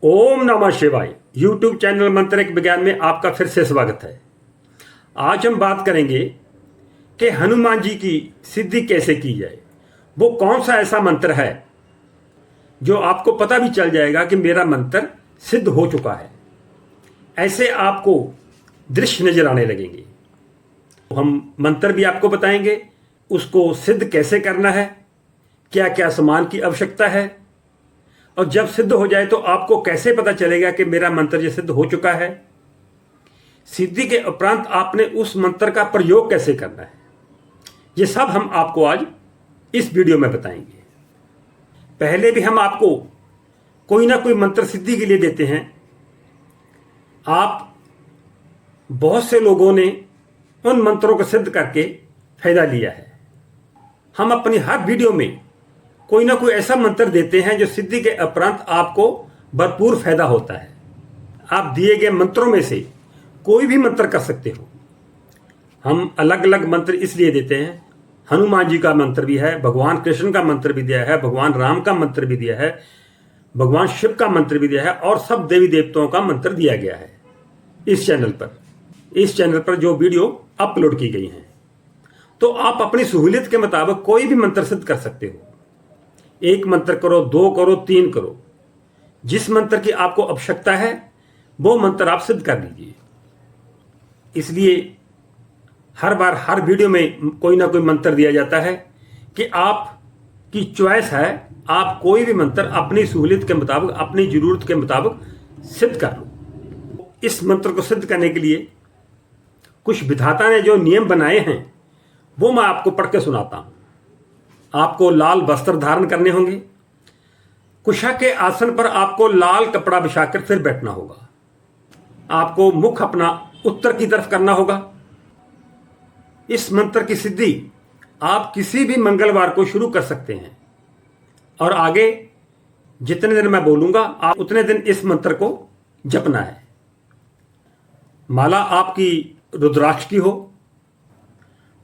ओम नमः शिवाय। YouTube channel मंत्रिक विज्ञान में आपका फिर से स्वागत है। आज हम बात करेंगे कि हनुमान जी की सिद्धि कैसे की जाए। वो कौन सा ऐसा मंत्र है जो आपको पता भी चल जाएगा कि मेरा मंत्र सिद्ध हो चुका है। ऐसे आपको दृश्य नजर आने लगेंगे। हम मंत्र भी आपको बताएंगे, उसको सिद्ध कैसे करना है, क्या क्या सामान की आवश्यकता है, और जब सिद्ध हो जाए तो आपको कैसे पता चलेगा कि मेरा मंत्र ये सिद्ध हो चुका है। सिद्धि के उपरांत आपने उस मंत्र का प्रयोग कैसे करना है, ये सब हम आपको आज इस वीडियो में बताएंगे। पहले भी हम आपको कोई ना कोई मंत्र सिद्धि के लिए देते हैं। आप बहुत से लोगों ने उन मंत्रों को सिद्ध करके फायदा लिया है। हम अपनी हर वीडियो में कोई ना कोई ऐसा मंत्र देते हैं जो सिद्धि के उपरांत आपको भरपूर फायदा होता है। आप दिए गए मंत्रों में से कोई भी मंत्र कर सकते हो। हम अलग अलग मंत्र इसलिए देते हैं, हनुमान जी का मंत्र भी है, भगवान कृष्ण का मंत्र भी दिया है, भगवान राम का मंत्र भी दिया है, भगवान शिव का मंत्र भी दिया है, और सब देवी देवताओं का मंत्र दिया गया है इस चैनल पर जो वीडियो अपलोड की गई हैं। तो आप अपनी सहूलियत के मुताबिक कोई भी मंत्र सिद्ध कर सकते हो। एक मंत्र करो, दो करो, तीन करो, जिस मंत्र की आपको आवश्यकता है वो मंत्र आप सिद्ध कर लीजिए। इसलिए हर बार हर वीडियो में कोई ना कोई मंत्र दिया जाता है कि आपकी चॉइस है, आप कोई भी मंत्र अपनी सहूलियत के मुताबिक, अपनी जरूरत के मुताबिक सिद्ध कर लो। इस मंत्र को सिद्ध करने के लिए कुछ विधाता ने जो नियम बनाए हैं वो मैं आपको पढ़ के सुनाता हूं। आपको लाल वस्त्र धारण करने होंगे। कुशा के आसन पर आपको लाल कपड़ा बिछाकर फिर बैठना होगा। आपको मुख अपना उत्तर की तरफ करना होगा। इस मंत्र की सिद्धि आप किसी भी मंगलवार को शुरू कर सकते हैं, और आगे जितने दिन मैं बोलूंगा आप उतने दिन इस मंत्र को जपना है। माला आपकी रुद्राक्ष की हो।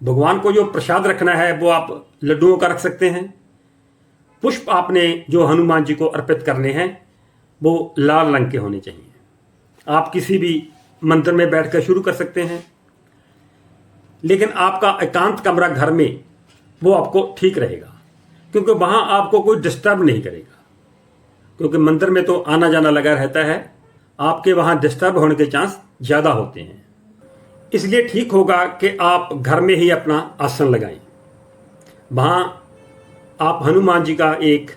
भगवान को जो प्रसाद रखना है वो आप लड्डुओं का रख सकते हैं। पुष्प आपने जो हनुमान जी को अर्पित करने हैं वो लाल रंग के होने चाहिए। आप किसी भी मंदिर में बैठकर शुरू कर सकते हैं, लेकिन आपका एकांत कमरा घर में वो आपको ठीक रहेगा, क्योंकि वहां आपको कोई डिस्टर्ब नहीं करेगा। क्योंकि मंदिर में तो आना जाना लगा रहता है, आपके वहां डिस्टर्ब होने के चांस ज़्यादा होते हैं। इसलिए ठीक होगा कि आप घर में ही अपना आसन लगाएं। वहाँ आप हनुमान जी का एक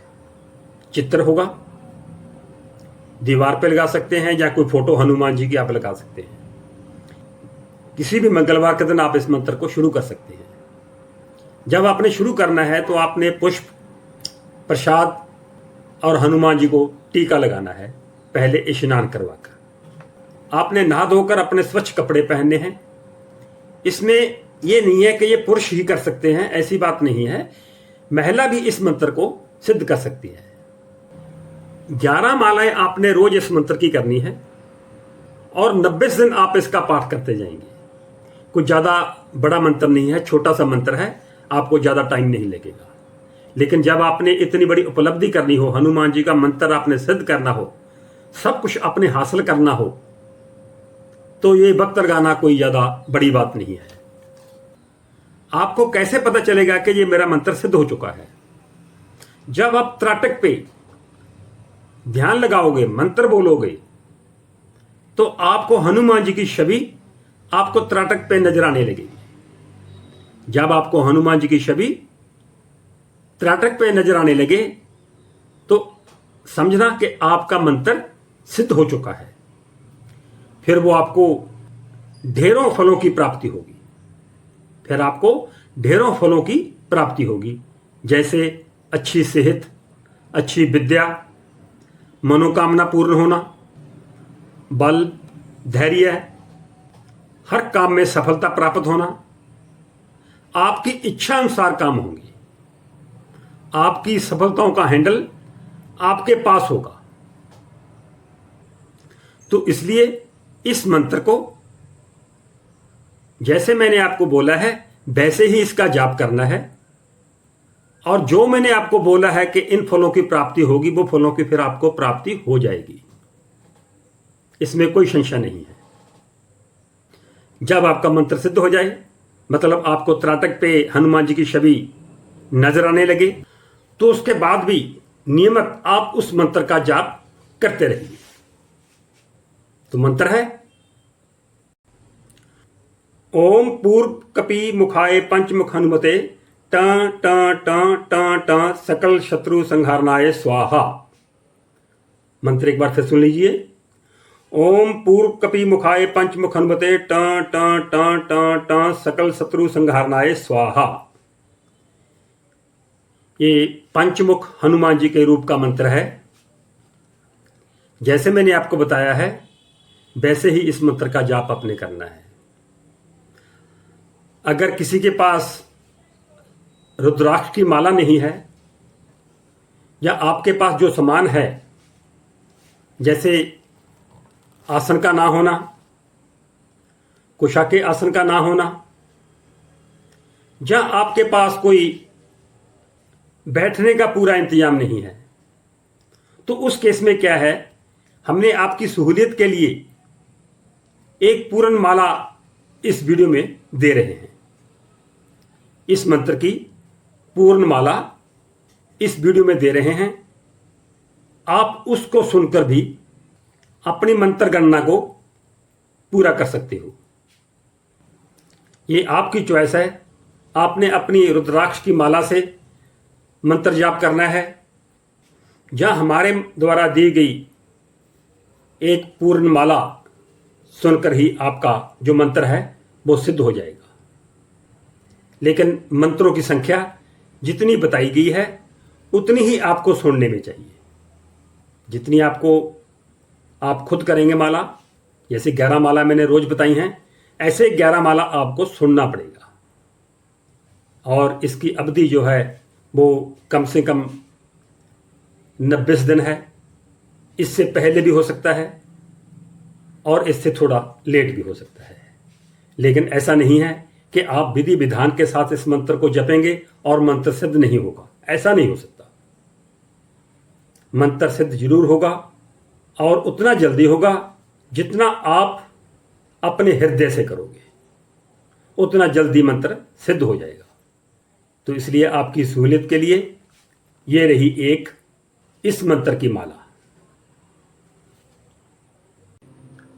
चित्र होगा, दीवार पे लगा सकते हैं, या कोई फोटो हनुमान जी की आप लगा सकते हैं। किसी भी मंगलवार के दिन आप इस मंत्र को शुरू कर सकते हैं। जब आपने शुरू करना है तो आपने पुष्प, प्रसाद और हनुमान जी को टीका लगाना है। पहले स्नान करवाकर आपने नहा धोकर अपने स्वच्छ कपड़े पहनने हैं। इसमें यह नहीं है कि ये पुरुष ही कर सकते हैं, ऐसी बात नहीं है। महिला भी इस मंत्र को सिद्ध कर सकती है। 11 मालाएं आपने रोज इस मंत्र की करनी है, और 90 दिन आप इसका पाठ करते जाएंगे। कुछ ज़्यादा बड़ा मंत्र नहीं है, छोटा सा मंत्र है, आपको ज़्यादा टाइम नहीं लगेगा। लेकिन जब आपने इतनी बड़ी उपलब्धि करनी हो, हनुमान जी का मंत्र आपने सिद्ध करना हो, सब कुछ अपने हासिल करना हो, तो ये वक्त लगाना कोई ज़्यादा बड़ी बात नहीं है। आपको कैसे पता चलेगा कि ये मेरा मंत्र सिद्ध हो चुका है? जब आप त्राटक पे ध्यान लगाओगे, मंत्र बोलोगे, तो आपको हनुमान जी की छवि आपको त्राटक पे नजर आने लगेगी। जब आपको हनुमान जी की छवि त्राटक पे नजर आने लगे तो समझना कि आपका मंत्र सिद्ध हो चुका है। फिर वो आपको ढेरों फलों की प्राप्ति होगी। जैसे अच्छी सेहत, अच्छी विद्या, मनोकामना पूर्ण होना, बल, धैर्य, हर काम में सफलता प्राप्त होना, आपकी इच्छा अनुसार काम होंगे, आपकी सफलताओं का हैंडल आपके पास होगा। तो इसलिए इस मंत्र को जैसे मैंने आपको बोला है वैसे ही इसका जाप करना है, और जो मैंने आपको बोला है कि इन फलों की प्राप्ति होगी, वो फलों की फिर आपको प्राप्ति हो जाएगी। इसमें कोई संशय नहीं है। जब आपका मंत्र सिद्ध हो जाए, मतलब आपको त्राटक पे हनुमान जी की छवि नजर आने लगे, तो उसके बाद भी नियमित आप उस मंत्र का जाप करते रहिए। तो मंत्र है ओम पूर्व कपि मुखाय पंचमुख हनुमते ट ट ट ट ट सकल शत्रु संहारनाय स्वाहा। मंत्र एक बार फिर सुन लीजिए। ओम पूर्व कपि मुखाय पंचमुख हनुमते ट ट ट ट ट सकल शत्रु संहारनाय स्वाहा। ये पंचमुख हनुमान जी के रूप का मंत्र है। जैसे मैंने आपको बताया है वैसे ही इस मंत्र का जाप आपने करना है। अगर किसी के पास रुद्राक्ष की माला नहीं है, या आपके पास जो सामान है, जैसे आसन का ना होना, कुशा के आसन का ना होना, या आपके पास कोई बैठने का पूरा इंतजाम नहीं है, तो उस केस में क्या है, हमने आपकी सहूलियत के लिए एक पूर्ण माला इस वीडियो में दे रहे हैं। इस मंत्र की पूर्ण माला इस वीडियो में दे रहे हैं। आप उसको सुनकर भी अपनी मंत्र गणना को पूरा कर सकते हो। ये आपकी चॉइस है। आपने अपनी रुद्राक्ष की माला से मंत्र जाप करना है, या हमारे द्वारा दी गई एक पूर्ण माला सुनकर ही आपका जो मंत्र है वो सिद्ध हो जाएगा। लेकिन मंत्रों की संख्या जितनी बताई गई है उतनी ही आपको सुनने में चाहिए। जितनी आप खुद करेंगे माला, जैसे 11 माला मैंने रोज बताई हैं, ऐसे 11 माला आपको सुनना पड़ेगा। और इसकी अवधि जो है वो कम से कम 90 दिन है। इससे पहले भी हो सकता है और इससे थोड़ा लेट भी हो सकता है। लेकिन ऐसा नहीं है कि आप विधि विधान के साथ इस मंत्र को जपेंगे और मंत्र सिद्ध नहीं होगा। ऐसा नहीं हो सकता। मंत्र सिद्ध जरूर होगा, और उतना जल्दी होगा जितना आप अपने हृदय से करोगे, उतना जल्दी मंत्र सिद्ध हो जाएगा। तो इसलिए आपकी सहूलियत के लिए ये रही एक इस मंत्र की माला।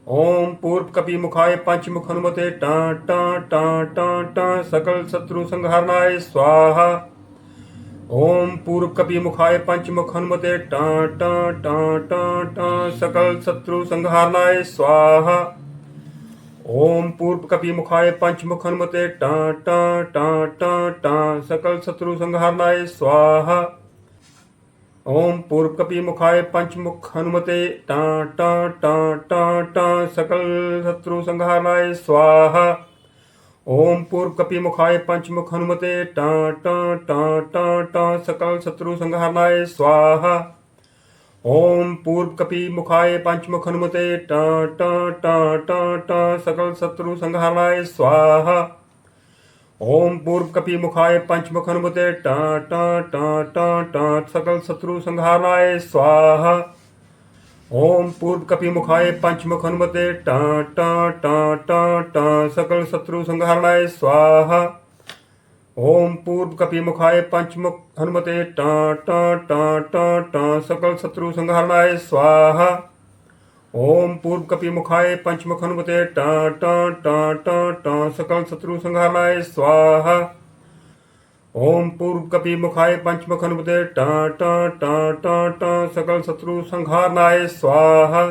ओम पूर्व कपि मुखाय पंचमुख हनुमते ट ट ट ट ट सकल शत्रु संहारनाय स्वाहा। ओम पूर्व कपि मुखाय पंचमुख हनुमते ट ट ट ट ट सकल शत्रु संहारनाय स्वाहा। ओम पूर्व कपि मुखाय पंचमुख हनुमते ट ट ट ट ट सकल शत्रु संहारनाय स्वाहा। ओम पूर्व कपि मुखाय पंचमुख हनुमते ट ट ट ट ट सकल शत्रु संहारनाय स्वाहा। ओम पूर्व कपि मुखाय पंचमुख हनुमते ट ट ट ट ट सकल शत्रु संहारनाय स्वाहा। ओम पूर्व कपि मुखाय पंचमुख हनुमते ट ट ट ट ट सकल शत्रु संहारनाय स्वाहा। ओम पूर्व कपि मुखाय पंचमुख हनुमते ट ट ट ट ट सकल शत्रु संहारनाय स्वाहा। ओम पूर्व कपि मुखाय पंचमुख हनुमते ट ट ट ट ट सकल शत्रु संहारनाय स्वाहा। ओम पूर्व कपि मुखाय पंचमुख हनुमते ट ट ट ट ट सकल शत्रु संहारनाय स्वाहा। ओम पूर्व कपि मुखाय पंचमुख हनुमते ट ट ट ट ट सकल शत्रु संहारनाय स्वाहा। ओम पूर्व कपि मुखाय पंचमुख हनुमते ट ट ट ट ट सकल शत्रु संहारनाय स्वाहा।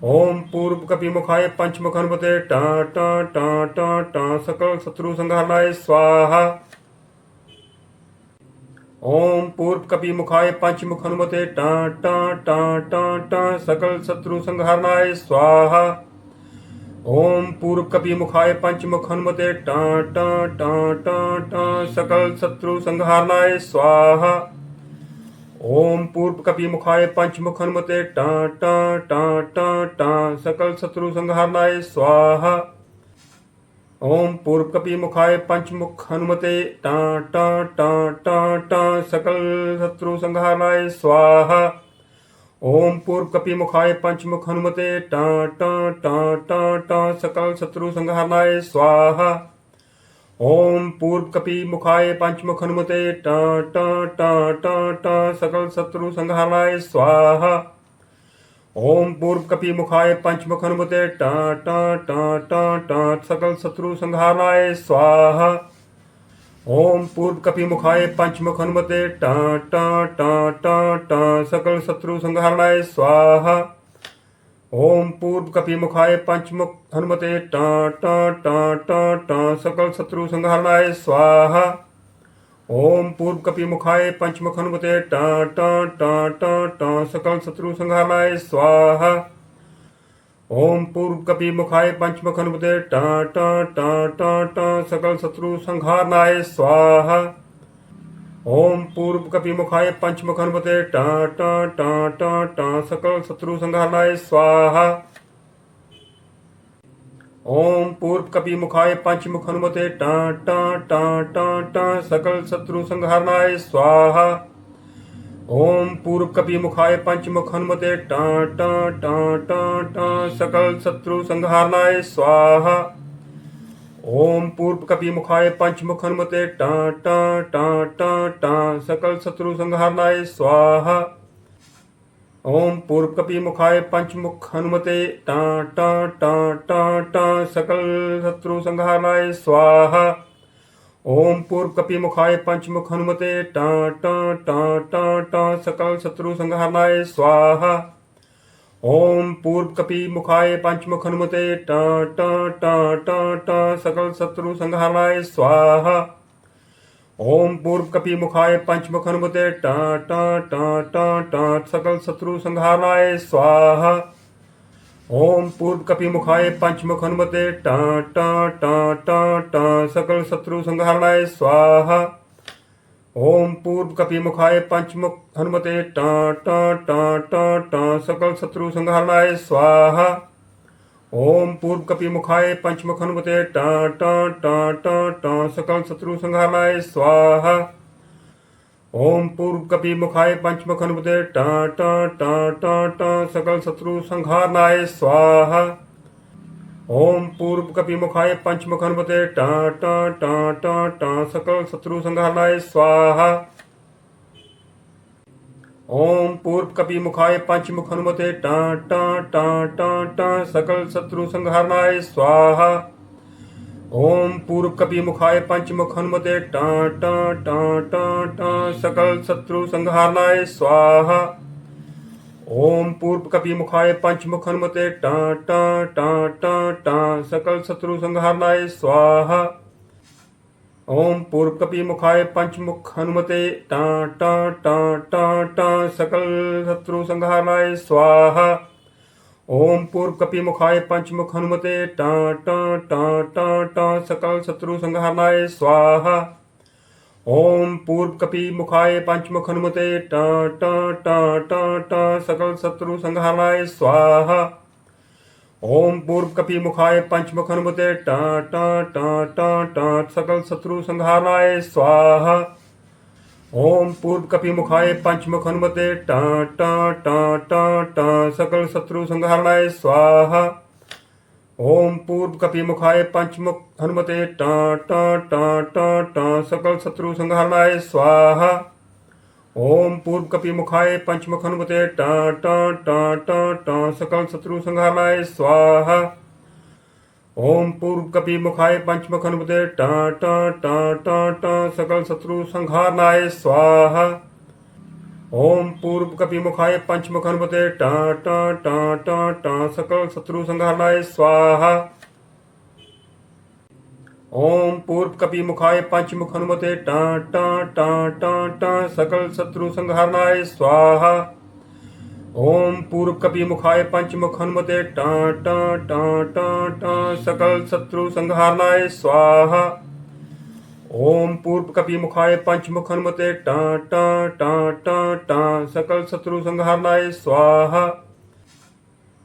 ओम पूर्व कपि मुखाय पंचमुख हनुमते ट ट ट ट ट सकल शत्रु संहारनाय स्वाहा। ओम पूर्व कपि मुखाय पंचमुख हनुमते ट ट ट ट ट सकल शत्रु संहारनाय स्वाहा। ओम पूर्व कपि मुखाय पंचमुख हनुमते ट ट ट ट ट सकल शत्रु संहारनाय स्वाहा। ओम पूर्व कपि मुखाय पंचमुख हनुमते ट ट ट ट ट सकल शत्रु संहारनाय स्वाहा। ओम पूर्व कपि मुखाय पंचमुख हनुमते ट ट ट ट ट सकल शत्रु संहारनाय स्वाहा। ओम पूर्व कपि मुखाय पंचमुख हनुमते टां टां टां टां टां सकल शत्रु संहारनाय स्वाहा। ओम पूर्व कपि मुखाय पंचमुख हनुमते टां टां टां टां टां सकल शत्रु संहारनाय स्वाहा। ओम पूर्व कपि मुखाय पंचमुख हनुमते टां टां टां टां टां सकल शत्रु संहारनाय स्वाहा। ओम पूर्व कपि मुखाय पंचमुख हनुमते टां टां टां टां टां सकल शत्रु संहारणाय स्वाहा। ओम पूर्व कपि मुखाय पंचमुख हनुमते टां टां टां टां टां सकल शत्रु संहारणाय स्वाहा। ओम पूर्व कपि मुखाय पंचमुख हनुमते टां टां टां टां टां सकल शत्रु संहारणाय स्वाहा। ओम पूर्व कपि मुखाय पंचमुख हनुमते टां टां टां टां टां सकल शत्रु संहारनाय स्वाहा। ओम पूर्व कपि मुखाय पंचमुख हनुमते टां टां टां टां टां सकल शत्रु संहारनाय स्वाहा। ओम पूर्व कपि मुखाय पंचमुख हनुमते टां टां टां टां टां सकल शत्रु संहारनाय स्वाहा। ओम पूर्व कपि मुखाय पंचमुख हनुमते टां टां टां टां टां सकल शत्रु संहारनाय स्वाहा। ओम पूर्व कपि मुखाय पंचमुख हनुमते टां टां टां टां टां सकल शत्रु संहारनाय स्वाहा। ओम पूर्व कपि मुखाय पंचमुख हनुमते टां टां टां टां टां सकल शत्रु संहारनाय स्वाहा। ओम पूर्व कपि मुखाय पंचमुख हनुमते टां टां टां टां टां सकल शत्रु संहारनाय स्वाहा। ओम पूर्व कपि मुखाय पंचमुख हनुमते टां टां टां टां टां सकल शत्रु संहारनाय स्वाहा। ओम पूर्व कपि मुखाय पंचमुख हनुमते टां टां टां टां टां सकल शत्रु संहारनाय स्वाहा। ओम पूर्व कपि मुखाय पंचमुख हनुमते टां टां टां टां टां सकल शत्रु संहारनाय स्वाहा। ओम पूर्व कपि मुखाय पंचमुख हनुमते टां टां टां टां टां सकल शत्रु संहारनाय स्वाहा। ओम पूर्व कपि मुखाय पंचमुख हनुमते टां टां टां टां टां सकल शत्रु संहारनाय स्वाहा। ओम पूर्व कपि मुखाय पंचमुख हनुमते टां टां टां टां टां सकल शत्रु संहारनाय स्वाहा। ओम पूर्व कपि मुखाय पंचमुख हनुमते टां टां टां टां टां सकल शत्रु संहारनाय स्वाहा। ओम पूर्व कपि मुखाय पंचमुख हनुमते टां टां टां टां टां सकल शत्रु संहारनाय स्वाहा। ओम पूर्व कपि मुखाय पंचमुख हनुमते टां टां टां टां टां सकल शत्रु संहारनाय स्वाहा। ओम पूर्व कपि मुखाय पंचमुख हनुमते टां टां टां टां टां सकल शत्रु संहारनाय स्वाहा। ओम पूर्व कपि मुखाय पंचमुख हनुमते टां टां टां टां टां सकल शत्रु संहारनाय स्वाहा। ओम पूर्व कपि मुखाय पंचमुख हनुमते टां टां टां टां टां सकल शत्रु संहारनाय स्वाहा। ओम पूर्व कपि मुखाय पंचमुख हनुमते टां टां टां टां टां सकल शत्रु संहारनाय स्वाहा। ओम पूर्व कपि मुखाय पंचमुख हनुमते टां टां टां टां टां सकल शत्रु संहारनाय स्वाहा। ओम पूर्व कपि मुखाय पंचमुख हनुमते टां टां टां टां टां सकल शत्रु संहारनाय स्वाहा। ओम पूर्व कपि मुखाय पंचमुख हनुमते टां टां टां टां टां सकल शत्रु संहारनाय स्वाहा। ओम पूर्व कपि मुखाय पंचमुख हनुमते टां टां टां टां टां सकल शत्रु संहारनाय स्वाहा। ओम पूर्व कपि मुखाय पंचमुख हनुमते टां टां टां टां टां सकल शत्रु संहारनाय स्वाहा। ओम पूर्व कपि मुखाय पंचमुख हनुमते टां टां टां टां टां सकल शत्रु संहारनाय स्वाहा। ओम पूर्व कपि मुखाय पंचमुख हनुमते टां टां टां टां टां सकल शत्रु संहारनाय स्वाहा। ओम पूर्व कपि मुखाय पंचमुख हनुमते टां टां टां टां टां सकल शत्रु संहारनाय स्वाहा। ओम पूर्व कपि मुखाय पंचमुख हनुमते टां टां टां टां टां सकल शत्रु संहारनाय स्वाहा।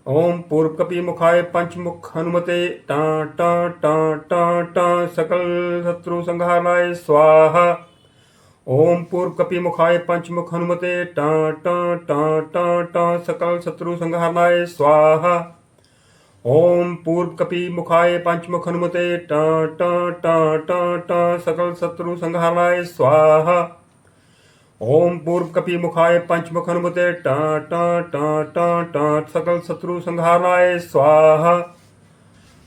ओम पूर्व कपि मुखाय पंचमुख हनुमते टां टां टां टां टां सकल शत्रु संहारनाय स्वाहा। ओम पूर्व कपि मुखाय पंचमुख हनुमते टां टां टां टां टां सकल शत्रु संहारनाय स्वाहा। ओम पूर्व कपि मुखाय पंचमुख हनुमते टां टां टां टां टां सकल शत्रु संहारनाय स्वाहा। ओम पूर्व कपि मुखाय पंचमुख हनुमते टां टां टां टां टां सकल शत्रु संहारनाय स्वाहा।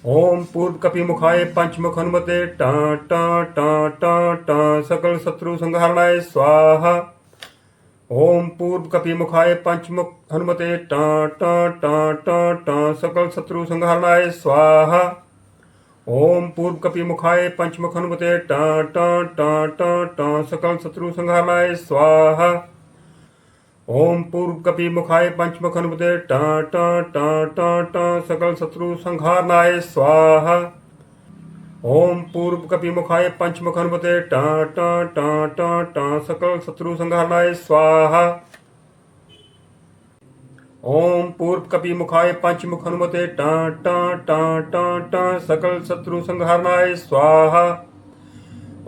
ओम पूर्व कपि मुखाय पंचमुख हनुमते टां टां टां टां टां सकल शत्रु संहारणाय स्वाहा। ओम पूर्व कपि मुखाय पंचमुख हनुमते टां टां टां टां टां सकल शत्रु संहारणाय स्वाहा। ओम पूर्व कपि मुखाय पंचमुख हनुमते टां टां टां टां टां सकल शत्रु संहारणाय स्वाहा। ओम पूर्व कपि मुखाय पंचमुख हनुमते टां टां टां टां टां सकल शत्रु संहारनाय स्वाहा। ओम पूर्व कपि मुखाय पंचमुख हनुमते टां टां टां टां टां सकल शत्रु संहारनाय स्वाहा। ओम पूर्व कपि मुखाय पंचमुख हनुमते टां टां टां टां टां सकल शत्रु संहारनाय स्वाहा।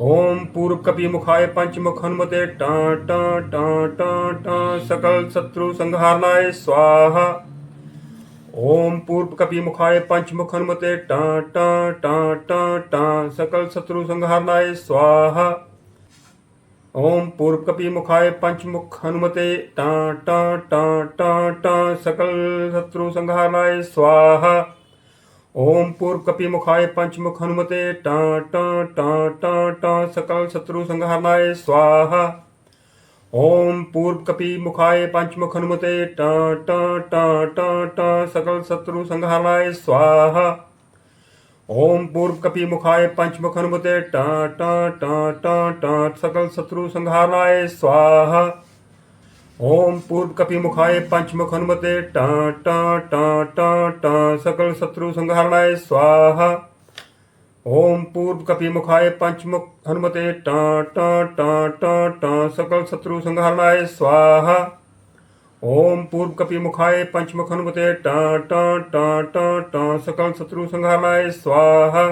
ओम पूर्व कपि मुखाय पंचमुख हनुमते टां टां टां टां टां सकल शत्रु संहारनाय स्वाहा। ओम पूर्व कपि मुखाय पंचमुख हनुमते टां टां टां टां टां सकल शत्रु संहारनाय स्वाहा। ओम पूर्व कपि मुखाय पंचमुख हनुमते टां टां टां टां टां सकल शत्रु संहारनाय स्वाहा। ओम पूर्व कपि मुखाय पंचमुख हनुमते टां टां टां टां टां सकल शत्रु संहारनाय स्वाहा। ओम पूर्व कपि मुखाय पंचमुख हनुमते टां टां टां टां टां सकल शत्रु संहारनाय स्वाहा। ओम पूर्व कपि मुखाय पंचमुख हनुमते टां टां टां टां टां सकल शत्रु संहारनाय स्वाहा। ओम पूर्व कपि मुखाय पंचमुख हनुमते टां टां टां टां टां सकल शत्रु संहारनाय स्वाहा। ओम पूर्व कपि मुखाय पंचमुख हनुमते टां टां टां टां टां सकल शत्रु संहारनाय स्वाहा। ओम पूर्व कपि मुखाय पंचमुख हनुमते टां टां टां टां टां सकल शत्रु संहारनाय स्वाहा।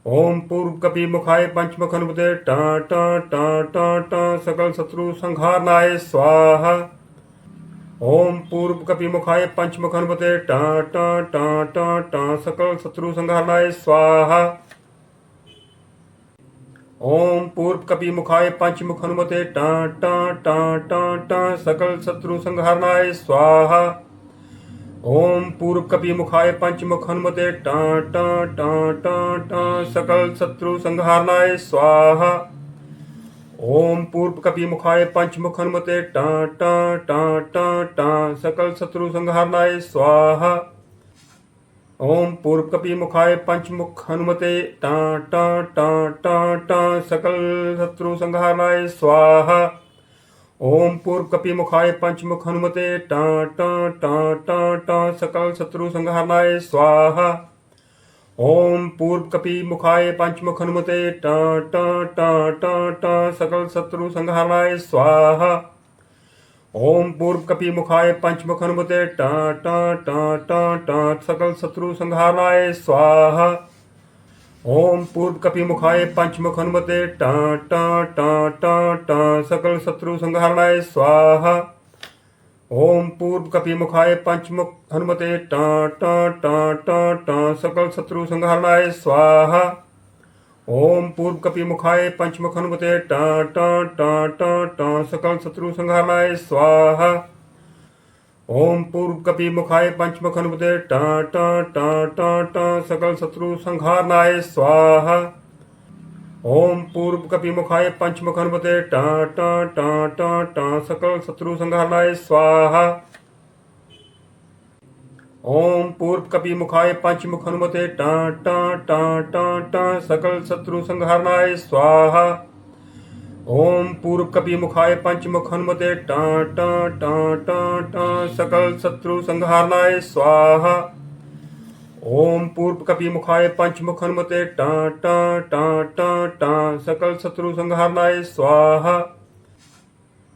ओम पूर्व कपि मुखाय पंचमुख हनुमते टां टां टां टां टां सकल शत्रु संहारनाय स्वाहा। ओम पूर्व कपि मुखाय पंचमुख हनुमते टां टां टां टां टां सकल शत्रु संहारनाय स्वाहा। ओम पूर्व कपि मुखाय पंचमुख हनुमते टां टां टां टां टां सकल शत्रु संहारनाय स्वाहा। ओम पूर्व कपि मुखाय पंचमुख हनुमते टां टां टां टां टां सकल शत्रु संहारनाय स्वाहा। ओम पूर्व कपि मुखाय पंचमुख हनुमते टां टां टां टां टां सकल शत्रु संहारनाय स्वाहा। ओम पूर्व कपि मुखाय पंचमुख हनुमते टां टां टां टां टां सकल शत्रु संहारनाय स्वाहा। ओम पूर्व कपि मुखाय पंचमुख हनुमते टां टां टां टां टां सकल शत्रु संहारनाय स्वाहा। ओम पूर्व कपि मुखाय पंचमुख हनुमते टां टां टां टां टां सकल शत्रु संहारनाय स्वाहा। ओम पूर्व कपि मुखाय पंचमुख हनुमते टां टां टां टां टां सकल शत्रु संहारनाय स्वाहा। ओम पूर्व कपि मुखाय पंचमुख हनुमते टां टां टां टां टां सकल शत्रु संहारनाय स्वाहा। ओम पूर्व कपि मुखाय पंचमुख हनुमते टां टां टां टां टां सकल शत्रु संहारनाय स्वाहा। ओम पूर्व कपि मुखाय पंचमुख हनुमते टां टां टां टां टां सकल शत्रु संहारनाय स्वाहा। ओम पूर्व कपि मुखाय पंचमुख हनुमते टां टां टां टां टां सकल शत्रु संहारनाय स्वाहा। ओम पूर्व कपि मुखाय पंचमुख हनुमते टां टां टां टां टां सकल शत्रु संहारनाय स्वाहा। ओम पूर्व कपि मुखाय पंचमुख हनुमते टां टां टां टां टां सकल शत्रु संहारनाय स्वाहा। ओम पूर्व कपि मुखाय पंचमुख हनुमते टां टां टां टां टां सकल शत्रु संहारनाय स्वाहा। ओम पूर्व कपि मुखाय पंचमुख हनुमते टां टां टां टां टां सकल शत्रु संहारनाय स्वाहा।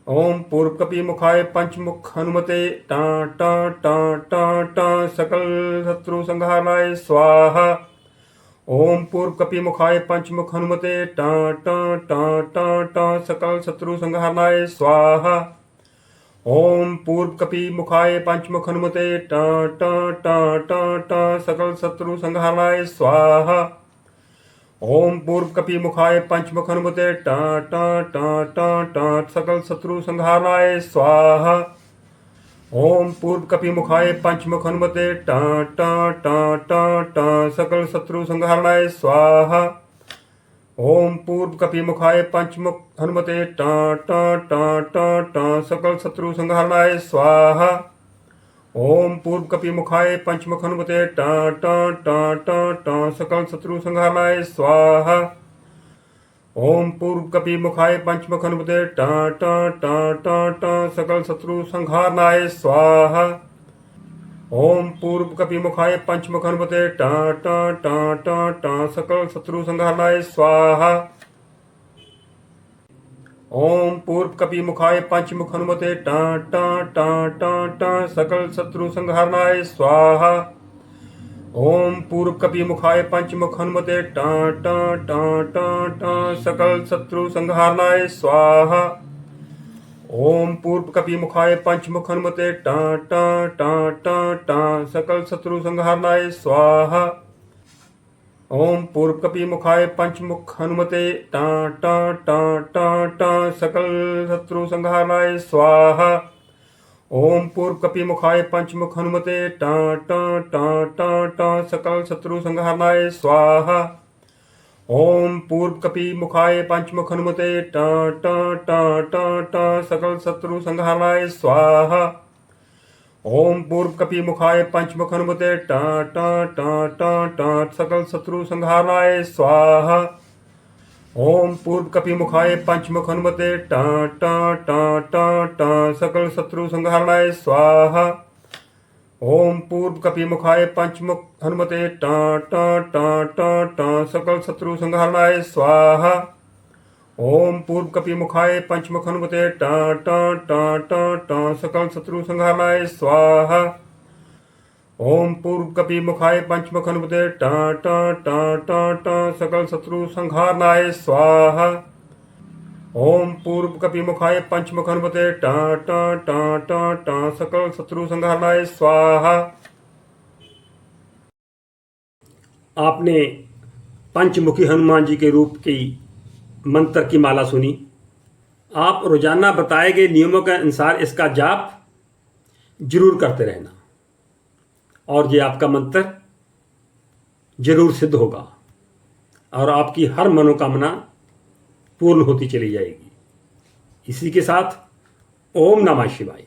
ओम पूर्व कपि मुखाय पंचमुख हनुमते टां टां टां टां टां सकल शत्रु संहारनाय स्वाहा। ओम पूर्व कपि मुखाय पंचमुख हनुमते टा टा टा टा टा सकल शत्रु संहारनाय स्वाहा। ओम पूर्व कपि मुखाय पंचमुख हनुमते टा टा टा टा टा सकल शत्रु संहारनाय स्वाहा। ओम पूर्व कपि मुखाय पंचमुख हनुमते टा टा टा टा टा सकल शत्रु संहारनाय स्वाहा। ओम पूर्व कपि मुखाय पंचमुख हनुमते टा टा टा टा टा सकल शत्रु संहारनाय स्वाहा। ओम पूर्व कपि मुखाय पंचमुख हनुमते टा टा टा टा टा सकल शत्रु संहारनाय स्वाहा। ओम पूर्व कपि मुखाय पंचमुख हनुमते टा टा टा टा टा सकल शत्रु संहारनाय स्वाहा। ओम पूर्व कपि मुखाय पंचमुख हनुमते टा टा टा टा टा सकल शत्रु संहारनाय स्वाहा। ओम पूर्व कपि मुखाय पंचमुख हनुमते टा टा टा टा टा सकल शत्रु संहारनाय स्वाहा। ओम पूर्व कपि मुखाय पंचमुख हनुमते टा टा टा टा टा सकल शत्रु संहारनाय स्वाहा। ओम पूर्व कपि मुखाय पंचमुख हनुमते टा टा टा टा टा सकल शत्रु संहारनाय स्वाहा। ओम पूर्व कपि मुखाय पंचमुख हनुमते टा टा टा टा टा सकल शत्रु संहारनाय स्वाहा। ओम पूर्व कपि मुखाय पंचमुख हनुमते टा टा टा टा टा सकल शत्रु संहारनाय स्वाहा। ओम पूर्व कपि मुखाय पंचमुख हनुमते टा टा टा टा टा सकल शत्रु संहारनाय स्वाहा। ओम पूर्व कपि मुखाय पंचमुख हनुमते टा टा टा टा टा सकल शत्रु संहारनाय स्वाहा। ओम पूर्व कपि मुखाय पंचमुख हनुमते टा टा टा टा टा सकल शत्रु संहारनाय स्वाहा। ओम पूर्व कपि मुखाय पंचमुख हनुमते टा टा टा टा टा सकल शत्रु संहारनाय स्वाहा। ओम पूर्व कपि मुखाय पंचमुख हनुमते टा टा टा टा टा सकल शत्रु संहारनाय स्वाहा। ओम पूर्व कपि मुखाय पंचमुख हनुमते टा टा टा टा टा सकल शत्रु संहारनाय स्वाहा। ओम पूर्व कपि मुखाय पंचमुख हनुमते टा टा टा टा टा सकल शत्रु संहारनाय स्वाहा। ओम पूर्व कपि मुखाय पंचमुख हनुमते टा टा टा टा टा सकल शत्रु संहारनाय स्वाहा। आपने पंचमुखी हनुमान जी के रूप की मंत्र की माला सुनी। आप रोजाना बताए गए नियमों के अनुसार इसका जाप जरूर करते रहना और ये आपका मंत्र जरूर सिद्ध होगा और आपकी हर मनोकामना पूर्ण होती चली जाएगी। इसी के साथ ओम नमः शिवाय।